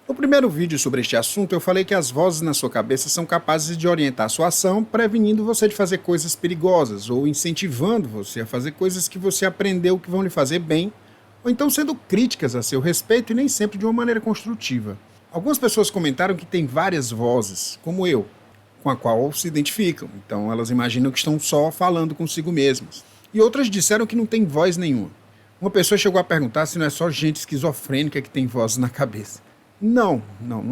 No primeiro vídeo sobre este assunto, eu falei que as vozes na sua cabeça são capazes de orientar a sua ação, prevenindo você de fazer coisas perigosas ou incentivando você a fazer coisas que você aprendeu que vão lhe fazer bem, ou então sendo críticas a seu respeito e nem sempre de uma maneira construtiva. Algumas pessoas comentaram que tem várias vozes, como eu, com a qual se identificam, então elas imaginam que estão só falando consigo mesmas. E outras disseram que não tem voz nenhuma. Uma pessoa chegou a perguntar se não é só gente esquizofrênica que tem vozes na cabeça. Não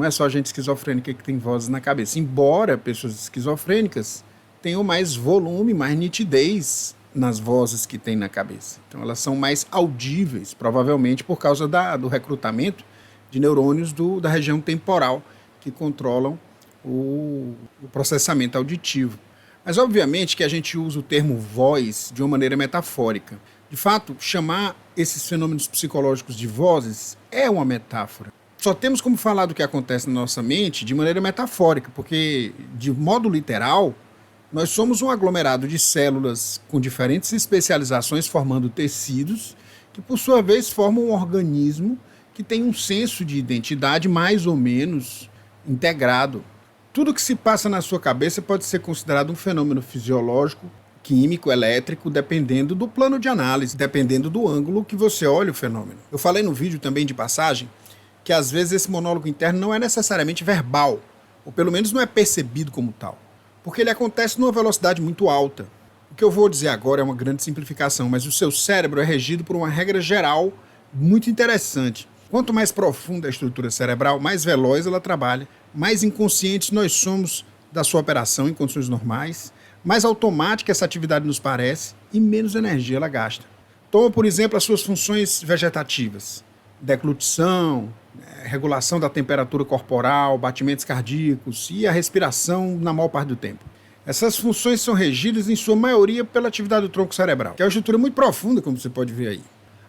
é só gente esquizofrênica que tem vozes na cabeça. Embora pessoas esquizofrênicas tenham mais volume, mais nitidez nas vozes que tem na cabeça. Então elas são mais audíveis, provavelmente por causa do recrutamento de neurônios da região temporal que controlam o processamento auditivo. Mas obviamente que a gente usa o termo voz de uma maneira metafórica. De fato, chamar esses fenômenos psicológicos de vozes é uma metáfora. Só temos como falar do que acontece na nossa mente de maneira metafórica, porque, de modo literal, nós somos um aglomerado de células com diferentes especializações formando tecidos, que por sua vez formam um organismo que tem um senso de identidade mais ou menos integrado. Tudo que se passa na sua cabeça pode ser considerado um fenômeno fisiológico, químico, elétrico, dependendo do plano de análise, dependendo do ângulo que você olha o fenômeno. Eu falei no vídeo também de passagem que às vezes esse monólogo interno não é necessariamente verbal, ou pelo menos não é percebido como tal, porque ele acontece numa velocidade muito alta. O que eu vou dizer agora é uma grande simplificação, mas o seu cérebro é regido por uma regra geral muito interessante. Quanto mais profunda a estrutura cerebral, mais veloz ela trabalha, mais inconscientes nós somos da sua operação em condições normais, mais automática essa atividade nos parece e menos energia ela gasta. Toma, por exemplo, as suas funções vegetativas: deglutição, regulação da temperatura corporal, batimentos cardíacos e a respiração na maior parte do tempo. Essas funções são regidas em sua maioria pela atividade do tronco cerebral, que é uma estrutura muito profunda, como você pode ver aí.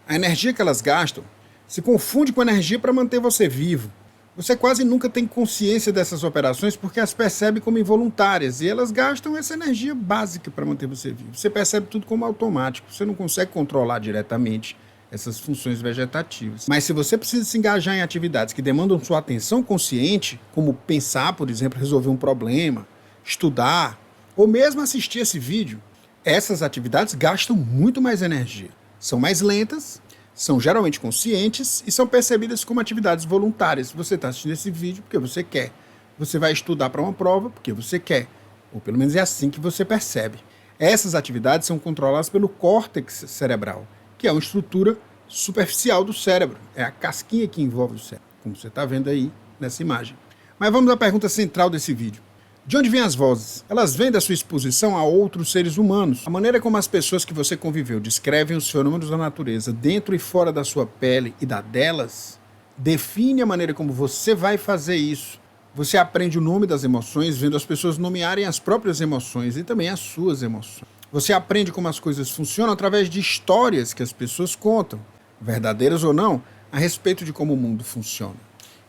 A energia que elas gastam se confunde com a energia para manter você vivo. Você quase nunca tem consciência dessas operações porque as percebe como involuntárias e elas gastam essa energia básica para manter você vivo. Você percebe tudo como automático, você não consegue controlar diretamente essas funções vegetativas. Mas se você precisa se engajar em atividades que demandam sua atenção consciente, como pensar, por exemplo, resolver um problema, estudar, ou mesmo assistir esse vídeo, essas atividades gastam muito mais energia. São mais lentas, são geralmente conscientes e são percebidas como atividades voluntárias. Você está assistindo esse vídeo porque você quer. Você vai estudar para uma prova porque você quer. Ou pelo menos é assim que você percebe. Essas atividades são controladas pelo córtex cerebral, que é uma estrutura superficial do cérebro. É a casquinha que envolve o cérebro, como você está vendo aí nessa imagem. Mas vamos à pergunta central desse vídeo. De onde vêm as vozes? Elas vêm da sua exposição a outros seres humanos. A maneira como as pessoas que você conviveu descrevem os fenômenos da natureza dentro e fora da sua pele e da delas define a maneira como você vai fazer isso. Você aprende o nome das emoções vendo as pessoas nomearem as próprias emoções e também as suas emoções. Você aprende como as coisas funcionam através de histórias que as pessoas contam, verdadeiras ou não, a respeito de como o mundo funciona.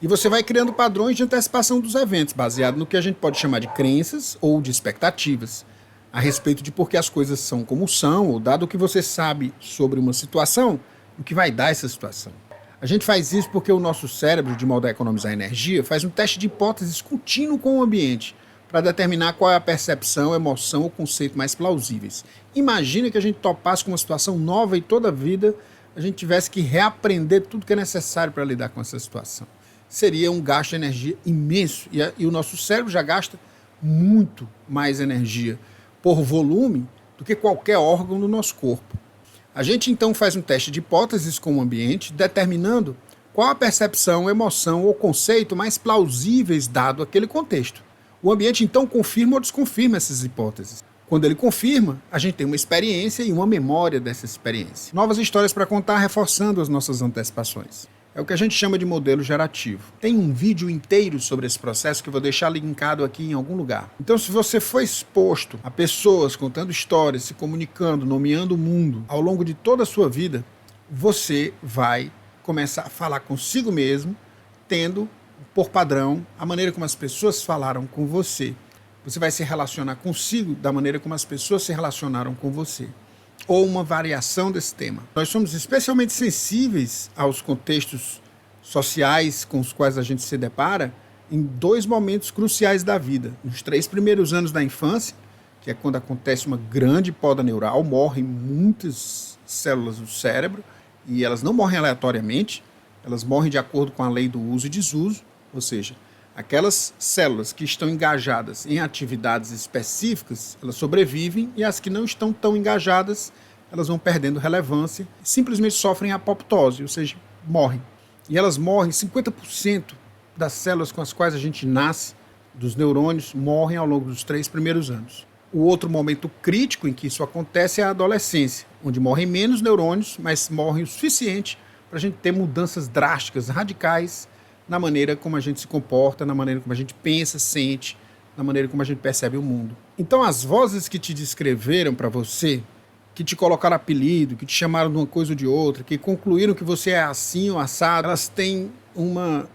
E você vai criando padrões de antecipação dos eventos, baseado no que a gente pode chamar de crenças ou de expectativas, a respeito de por que as coisas são como são, ou dado o que você sabe sobre uma situação, o que vai dar essa situação. A gente faz isso porque o nosso cérebro, de modo a economizar energia, faz um teste de hipóteses contínuo com o ambiente, para determinar qual é a percepção, emoção ou conceito mais plausíveis. Imagina que a gente topasse com uma situação nova e toda a vida a gente tivesse que reaprender tudo que é necessário para lidar com essa situação. Seria um gasto de energia imenso e o nosso cérebro já gasta muito mais energia por volume do que qualquer órgão do nosso corpo. A gente então faz um teste de hipóteses com o ambiente, determinando qual a percepção, emoção ou conceito mais plausíveis dado aquele contexto. O ambiente então confirma ou desconfirma essas hipóteses. Quando ele confirma, a gente tem uma experiência e uma memória dessa experiência. Novas histórias para contar reforçando as nossas antecipações. É o que a gente chama de modelo gerativo. Tem um vídeo inteiro sobre esse processo que eu vou deixar linkado aqui em algum lugar. Então, se você for exposto a pessoas contando histórias, se comunicando, nomeando o mundo ao longo de toda a sua vida, você vai começar a falar consigo mesmo, tendo por padrão a maneira como as pessoas falaram com você. Você vai se relacionar consigo da maneira como as pessoas se relacionaram com você. Ou uma variação desse tema. Nós somos especialmente sensíveis aos contextos sociais com os quais a gente se depara em 2 momentos cruciais da vida. Nos 3 primeiros anos da infância, que é quando acontece uma grande poda neural, morrem muitas células do cérebro, e elas não morrem aleatoriamente, elas morrem de acordo com a lei do uso e desuso, ou seja, aquelas células que estão engajadas em atividades específicas, elas sobrevivem, e as que não estão tão engajadas, elas vão perdendo relevância, simplesmente sofrem apoptose, ou seja, morrem. E elas morrem, 50% das células com as quais a gente nasce, dos neurônios, morrem ao longo dos 3 primeiros anos. O outro momento crítico em que isso acontece é a adolescência, onde morrem menos neurônios, mas morrem o suficiente para a gente ter mudanças drásticas, radicais, na maneira como a gente se comporta, na maneira como a gente pensa, sente, na maneira como a gente percebe o mundo. Então as vozes que te descreveram para você, que te colocaram apelido, que te chamaram de uma coisa ou de outra, que concluíram que você é assim ou assado, elas têm uma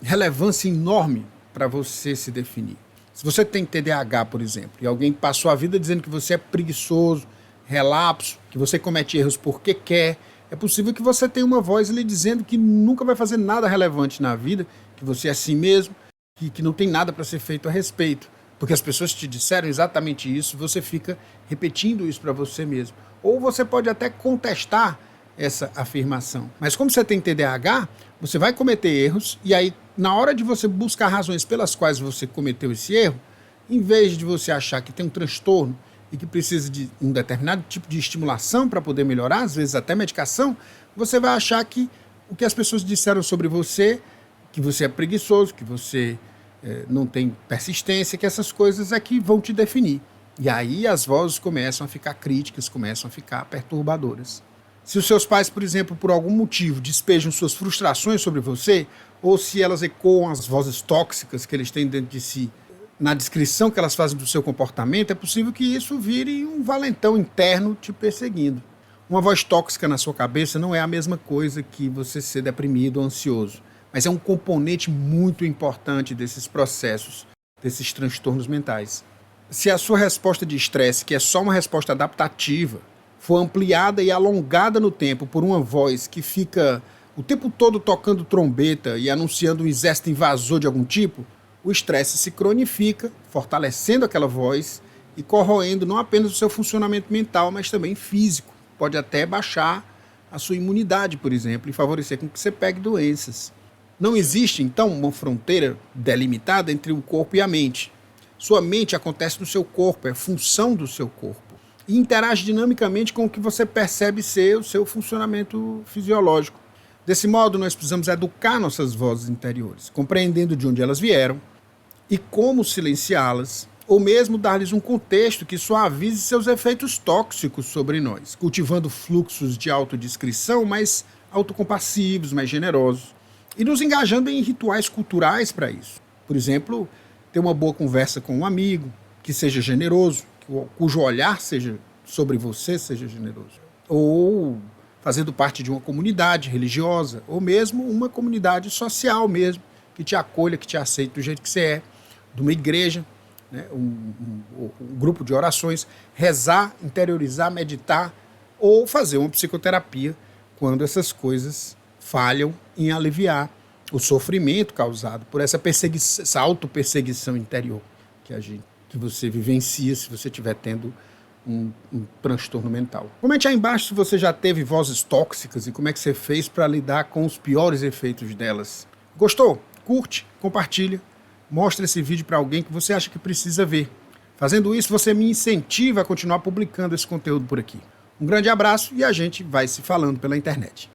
relevância enorme para você se definir. Se você tem TDAH, por exemplo, e alguém passou a vida dizendo que você é preguiçoso, relapso, que você comete erros porque quer, é possível que você tenha uma voz lhe dizendo que nunca vai fazer nada relevante na vida, que você é assim mesmo, que não tem nada para ser feito a respeito. Porque as pessoas te disseram exatamente isso, você fica repetindo isso para você mesmo. Ou você pode até contestar essa afirmação. Mas como você tem TDAH, você vai cometer erros, e aí, na hora de você buscar razões pelas quais você cometeu esse erro, em vez de você achar que tem um transtorno e que precisa de um determinado tipo de estimulação para poder melhorar, às vezes até medicação, você vai achar que o que as pessoas disseram sobre você, que você é preguiçoso, que você não tem persistência, que essas coisas é que vão te definir. E aí as vozes começam a ficar críticas, começam a ficar perturbadoras. Se os seus pais, por exemplo, por algum motivo despejam suas frustrações sobre você, ou se elas ecoam as vozes tóxicas que eles têm dentro de si, na descrição que elas fazem do seu comportamento, é possível que isso vire um valentão interno te perseguindo. Uma voz tóxica na sua cabeça não é a mesma coisa que você ser deprimido ou ansioso, mas é um componente muito importante desses processos, desses transtornos mentais. Se a sua resposta de estresse, que é só uma resposta adaptativa, for ampliada e alongada no tempo por uma voz que fica o tempo todo tocando trombeta e anunciando um exército invasor de algum tipo, o estresse se cronifica, fortalecendo aquela voz e corroendo não apenas o seu funcionamento mental, mas também físico. Pode até baixar a sua imunidade, por exemplo, e favorecer com que você pegue doenças. Não existe, então, uma fronteira delimitada entre o corpo e a mente. Sua mente acontece no seu corpo, é função do seu corpo. E interage dinamicamente com o que você percebe ser o seu funcionamento fisiológico. Desse modo, nós precisamos educar nossas vozes interiores, compreendendo de onde elas vieram e como silenciá-las, ou mesmo dar-lhes um contexto que suavize seus efeitos tóxicos sobre nós, cultivando fluxos de autodescrição mais autocompassivos, mais generosos, e nos engajando em rituais culturais para isso. Por exemplo, ter uma boa conversa com um amigo, que seja generoso, cujo olhar seja sobre você seja generoso. Ou fazendo parte de uma comunidade religiosa, ou mesmo uma comunidade social mesmo, que te acolha, que te aceite do jeito que você é, de uma igreja, né, um grupo de orações, rezar, interiorizar, meditar, ou fazer uma psicoterapia quando essas coisas falham em aliviar o sofrimento causado por essa autoperseguição interior que você vivencia se você estiver tendo um transtorno mental. Comente aí embaixo se você já teve vozes tóxicas e como é que você fez para lidar com os piores efeitos delas. Gostou? Curte, compartilha, mostra esse vídeo para alguém que você acha que precisa ver. Fazendo isso, você me incentiva a continuar publicando esse conteúdo por aqui. Um grande abraço e a gente vai se falando pela internet.